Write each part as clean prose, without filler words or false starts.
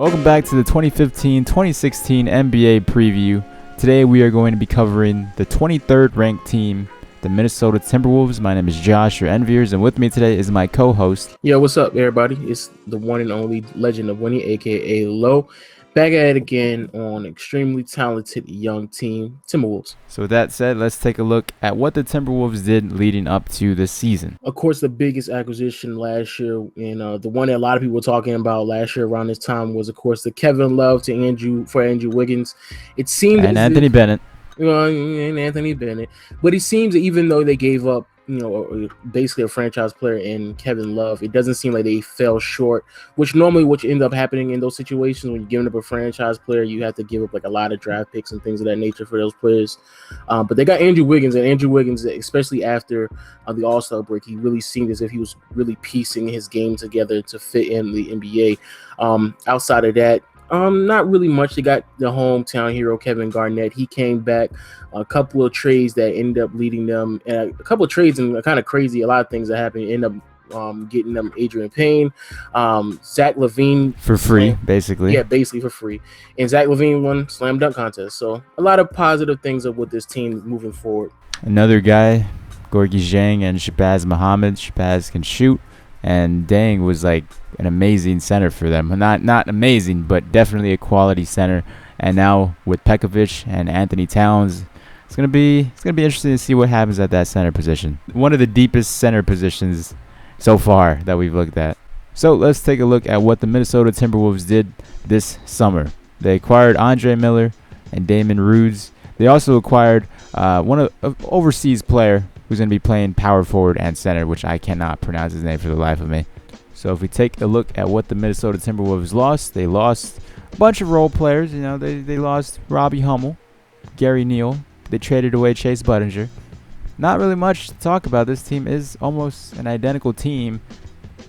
Welcome back to the 2015-2016 NBA preview. Today we are going to be covering the 23rd ranked team, the Minnesota Timberwolves. My name is Josh, your Enviers, and with me today is my co-host. Yo, what's up, everybody? It's the one and only Legend of Winnie, aka Low. Back at it again on extremely talented young team, Timberwolves. So with that said, let's take a look at what the Timberwolves did leading up to this season. Of course, the biggest acquisition last year, and the one that a lot of people were talking about last year around this time was, of course, the Kevin Love to Andrew Wiggins. It seemed and Anthony Bennett. And Anthony Bennett. But it seems that even though they gave up, basically a franchise player in Kevin Love, it doesn't seem like they fell short, which normally what end up happening in those situations when you're giving up a franchise player, you have to give up like a lot of draft picks and things of that nature for those players. But they got Andrew Wiggins, and Andrew Wiggins, especially after the All-Star break, he really seemed as if he was really piecing his game together to fit in the NBA. Outside of that, not really much. They got the hometown hero, Kevin Garnett. He came back. A couple of trades that ended up leading them, and a couple of trades and kind of crazy, a lot of things that happened, end up getting them Adrian Payne, Zach LaVine. For free, basically. Yeah, basically for free. And Zach LaVine won slam dunk contest. So a lot of positive things of with this team moving forward. Another guy, Gorgui Dieng and Shabazz Muhammad. Shabazz can shoot. And Dieng was like an amazing center for them. Not amazing, but definitely a quality center. And now with Pekovic and Anthony Towns, it's gonna be interesting to see what happens at that center position. One of the deepest center positions so far that we've looked at. So let's take a look at what the Minnesota Timberwolves did this summer. They acquired Andre Miller and Damon Rudes. They also acquired one overseas player who's going to be playing power forward and center, which I cannot pronounce his name for the life of me. So if we take a look at what the Minnesota Timberwolves lost, they lost a bunch of role players. They lost Robbie Hummel, Gary Neal. They traded away Chase Budinger. Not really much to talk about. This team is almost an identical team,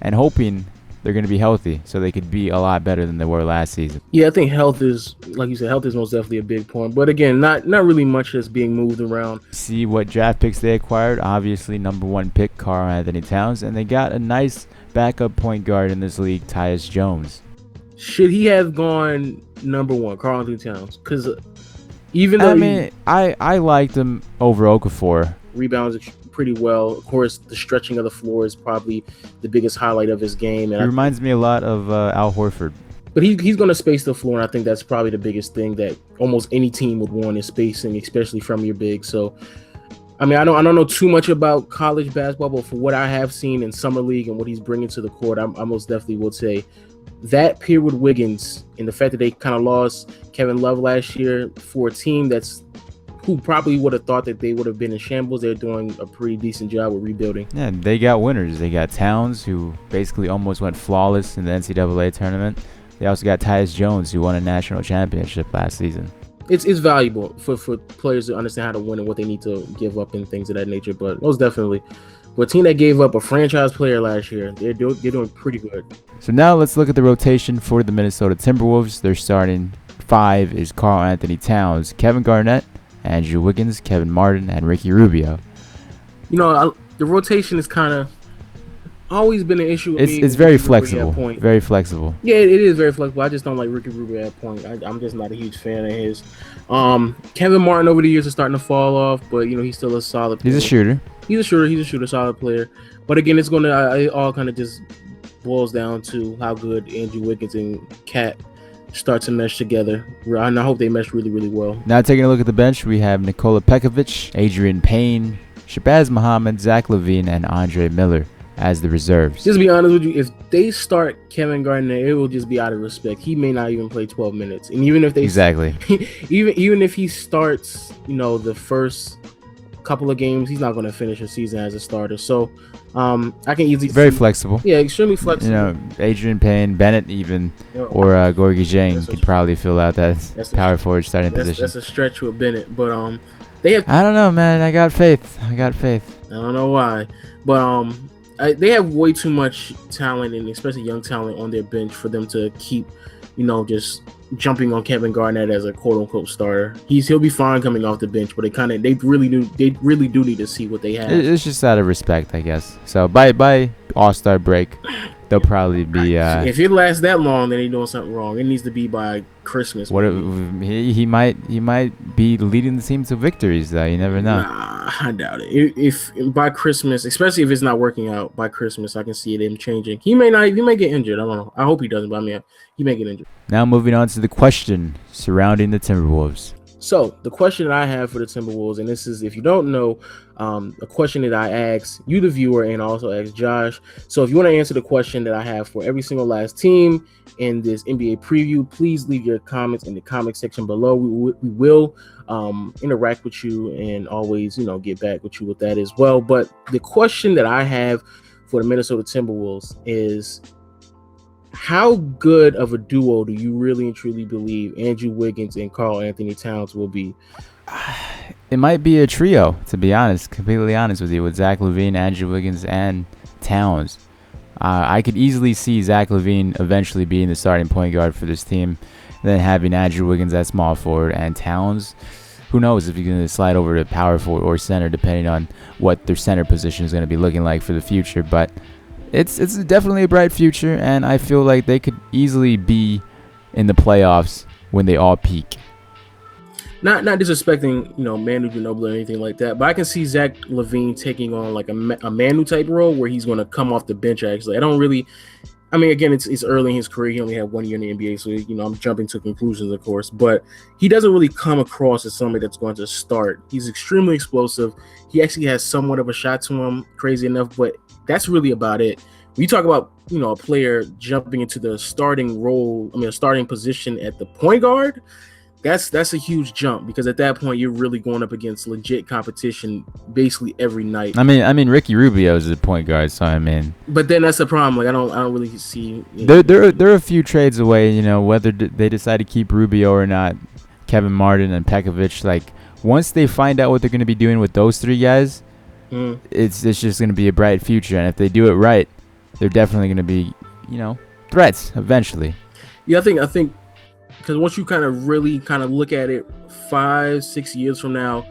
and hoping they're going to be healthy so they could be a lot better than they were last season. Yeah, I think health is, like you said, health is most definitely a big point. But again, not really much that's being moved around. See what draft picks they acquired. Obviously, number one pick, Karl Anthony Towns, and they got a nice backup point guard in this league, Tyus Jones. Should he have gone number one, Karl Anthony Towns? Because even though I liked him over Okafor. Rebounds pretty well. Of course, the stretching of the floor is probably the biggest highlight of his game. And he reminds me a lot of Al Horford. But he's going to space the floor, and I think that's probably the biggest thing that almost any team would want is spacing, especially from your big. So, I don't know too much about college basketball, but for what I have seen in summer league and what he's bringing to the court, I most definitely would say that pair with Wiggins and the fact that they kind of lost Kevin Love last year for a team who probably would have thought that they would have been in shambles. They're doing a pretty decent job with rebuilding. Yeah, they got winners. They got Towns, who basically almost went flawless in the NCAA tournament. They also got Tyus Jones, who won a national championship last season. It's valuable for players to understand how to win and what they need to give up and things of that nature. But most definitely, for a team that gave up a franchise player last year, they're doing pretty good. So now let's look at the rotation for the Minnesota Timberwolves. Their starting five is Karl Anthony Towns, Kevin Garnett, Andrew Wiggins, Kevin Martin, and Ricky Rubio. The rotation is kind of always been an issue with me. It's very flexible. Very flexible. Yeah, it is very flexible. I just don't like Ricky Rubio at point. I'm just not a huge fan of his. Kevin Martin over the years is starting to fall off, but he's still a solid player. He's a shooter. He's a shooter, solid player. But again, it all kind of just boils down to how good Andrew Wiggins and Cat start to mesh together. And I hope they mesh really, really well. Now taking a look at the bench, we have Nikola Pekovic, Adrian Payne, Shabazz Muhammad, Zach LaVine, and Andre Miller as the reserves. Just to be honest with you, if they start Kevin Garnett, it will just be out of respect. He may not even play 12 minutes. And even if they even if he starts, the first couple of games, he's not going to finish a season as a starter. So I can easily very flexible. Yeah, extremely flexible. Adrian Payne, Bennett even, or Gorgui Dieng could probably fill out that power forward starting position. That's a stretch with Bennett, but they have. I don't know, man. I got faith. I don't know why, but they have way too much talent, and especially young talent on their bench for them to keep, just jumping on Kevin Garnett as a quote unquote starter. He'll be fine coming off the bench, but they really do need to see what they have. It's just out of respect, I guess. So by All-Star break, they'll probably be. If it lasts that long, then they're doing something wrong. It needs to be by Christmas. What he might be leading the team to victories though. You never know. Nah, I doubt it. If by Christmas, especially if it's not working out by Christmas, I can see him changing. He may get injured. I don't know. I hope he doesn't, but I mean, he may get injured. Now moving on to the question surrounding the Timberwolves. So the question that I have for the Timberwolves, and this is, if you don't know, a question that I ask you, the viewer, and also ask Josh. So if you want to answer the question that I have for every single last team in this NBA preview, please leave your comments in the comment section below. We will interact with you and always, get back with you with that as well. But the question that I have for the Minnesota Timberwolves is, how good of a duo do you really and truly believe Andrew Wiggins and Karl-Anthony Towns will be? It might be a trio, to be honest, completely honest with you, with Zach LaVine, Andrew Wiggins, and Towns. I could easily see Zach LaVine eventually being the starting point guard for this team, then having Andrew Wiggins at small forward, and Towns, who knows if he's going to slide over to power forward or center, depending on what their center position is going to be looking like for the future. But it's definitely a bright future, and I feel like they could easily be in the playoffs when they all peak. Not disrespecting, Manu Ginobili or anything like that, but I can see Zach LaVine taking on like a Manu type role where he's going to come off the bench. Actually, again, it's early in his career. He only had 1 year in the NBA, so I'm jumping to conclusions, of course. But he doesn't really come across as somebody that's going to start. He's extremely explosive. He actually has somewhat of a shot to him, crazy enough, but that's really about it. When you talk about a player jumping into the starting role, a starting position at the point guard, that's a huge jump, because at that point you're really going up against legit competition basically every night. I mean Ricky Rubio is a point guard, so But then that's the problem. Like I don't really see. They're a few trades away. Whether they decide to keep Rubio or not, Kevin Martin and Pekovic. Like once they find out what they're going to be doing with those three guys, it's just going to be a bright future. And if they do it right, they're definitely going to be threats eventually. Yeah, I think. Because once you really look at it, 5-6 years from now,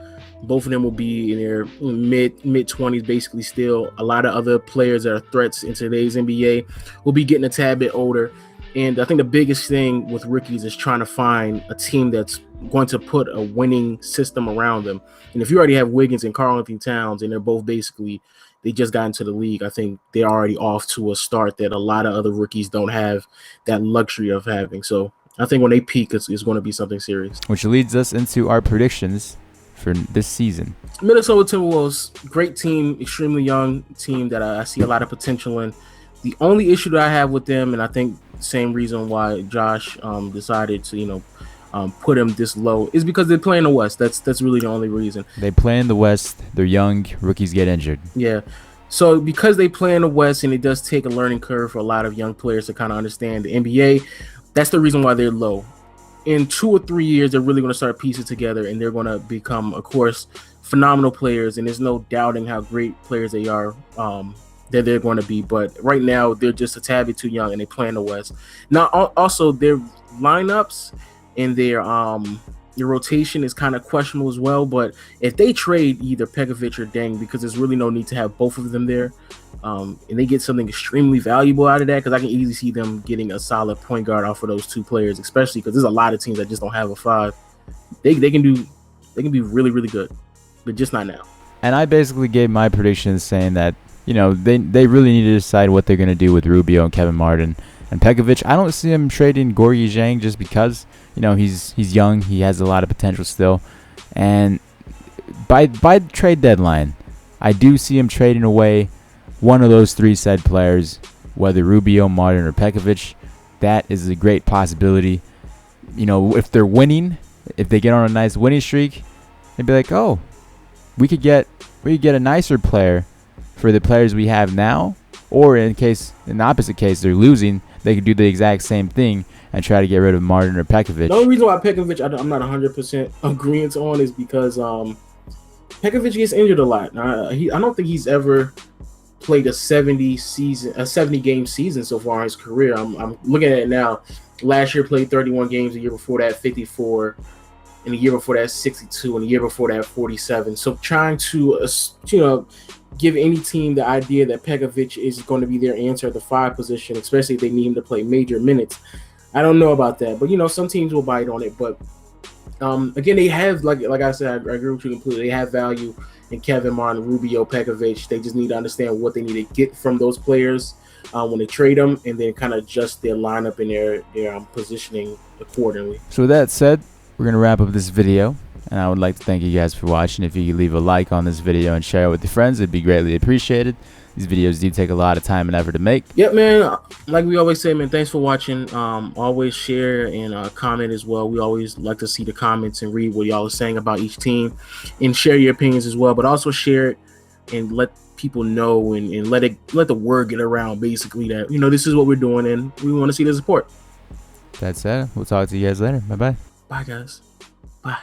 both of them will be in their mid 20s, basically. Still, a lot of other players that are threats in today's NBA will be getting a tad bit older. And I think the biggest thing with rookies is trying to find a team that's going to put a winning system around them. And if you already have Wiggins and Karl-Anthony Towns, and they're both basically, they just got into the league, I think they're already off to a start that a lot of other rookies don't have that luxury of having. So I think when they peak, it's going to be something serious. Which leads us into our predictions for this season. Minnesota Timberwolves, great team, extremely young team that I see a lot of potential in. The only issue that I have with them, and I think the same reason why Josh decided to, put them this low, is because they play in the West. That's really the only reason. They play in the West. They're young. Rookies get injured. Yeah. So because they play in the West, and it does take a learning curve for a lot of young players to kind of understand the NBA, that's the reason why they're low. In 2 or 3 years, they're really going to start piecing together, and they're going to become, of course, phenomenal players. And there's no doubting how great players they are, that they're going to be. But right now, they're just a tad bit too young, and they play in the West. Now, also, their lineups and their rotation is kind of questionable as well. But if they trade either Pekovic or Deng, because there's really no need to have both of them there, and they get something extremely valuable out of that, because I can easily see them getting a solid point guard off of those two players, especially because there's a lot of teams that just don't have a five. They can be really, really good, but just not now. And I basically gave my predictions saying that they really need to decide what they're going to do with Rubio and Kevin Martin and Pekovic. I don't see him trading Gorgui Dieng just because he's young, he has a lot of potential still, and by the trade deadline, I do see him trading away one of those three said players, whether Rubio, Martin, or Pekovic. That is a great possibility. If they're winning, if they get on a nice winning streak, they'd be like, oh, we could get a nicer player for the players we have now. Or in the opposite case, they're losing, they could do the exact same thing and try to get rid of Martin or Pekovic. The only reason why Pekovic I'm not 100% agreeing on is because Pekovic gets injured a lot. I don't think he's ever played a 70 game season so far in his career. I'm looking at it now. Last year played 31 games. The year before that, 54. and the year before that 62, and the year before that 47. So trying to give any team the idea that Pekovic is going to be their answer at the 5 position, especially if they need him to play major minutes. I don't know about that, but some teams will bite on it. But again, they have like I said, I agree with you completely. They have value in Kevin Martin, Rubio, Pekovic. They just need to understand what they need to get from those players when they trade them, and then kind of adjust their lineup and their positioning accordingly. So with that said, we're going to wrap up this video, and I would like to thank you guys for watching. If you could leave a like on this video and share it with your friends, it'd be greatly appreciated. These videos do take a lot of time and effort to make. Yep, man. Like we always say, man, thanks for watching. Always share and comment as well. We always like to see the comments and read what y'all are saying about each team, and share your opinions as well. But also share it and let people know, and let the word get around, basically, that this is what we're doing and we want to see the support. That's it. We'll talk to you guys later. Bye-bye. Bye, guys. Bye.